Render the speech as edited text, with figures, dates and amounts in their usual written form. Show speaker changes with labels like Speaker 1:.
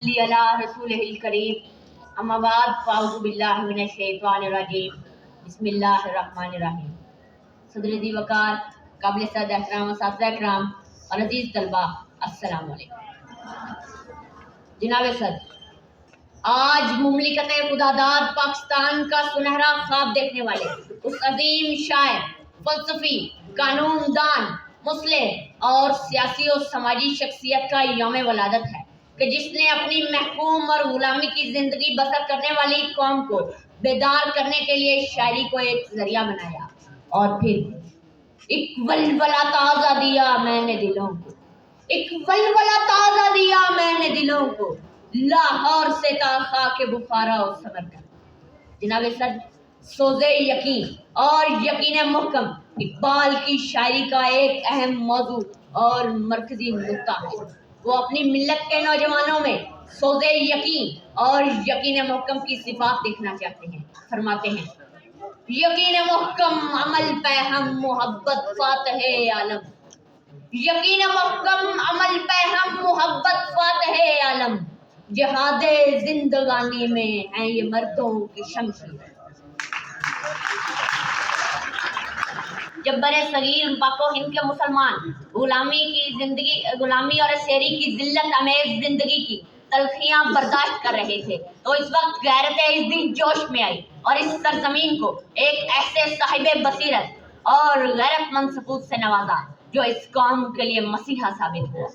Speaker 1: علی رسول الکریم اما بعد فاعوذ باللہ من الشیطان الرجیم بسم اللہ الرحمن الرحیم۔ صدر دی وقار، قابل صد احترام اساتذہ اکرام اور عزیز طلبہ، السلام علیکم۔ جناب صدر، آج مملکت خداداد پاکستان کا سنہرا خواب دیکھنے والے اس عظیم شاعر، فلسفی، قانون دان، مصلح اور سیاسی و سماجی شخصیت کا یوم ولادت ہے کہ جس نے اپنی محکوم اور غلامی کی زندگی بسر کرنے والی قوم کو بیدار کرنے کے لیے شاعری کو ایک ذریعہ بنایا، اور پھر ایک ولولہ تازہ دیا میں نے دلوں کو، ایک ولولہ تازہ دیا میں نے دلوں کو، لاہور سے تا خاک بخارا و سمرقند۔ جناب صدر، سوز یقین اور یقین محکم اقبال کی شاعری کا ایک اہم موضوع اور مرکزی نقطہ ہے۔ وہ اپنی ملت کے نوجوانوں میں سوز یقین اور یقین محکم کی صفات دیکھنا چاہتے ہیں۔ فرماتے ہیں: یقین محکم عمل پہ ہم محبت فاتح عالم، یقین محکم عمل پہ ہم محبت فاتح عالم، جہاد زندگانی میں ہیں یہ مردوں کی شمشیر۔ جب برصغیر پاک و ہند کے مسلمان غلامی اور اسیری کی ذلت امیز زندگی کی تلخیاں برداشت کر رہے تھے تو اس وقت غیرت عزتی جوش میں آئی اور اس سرزمین کو ایک ایسے صاحب بصیرت اور غیرت مند سپوت سے نوازا جو اس قوم کے لیے مسیحا ثابت ہوا۔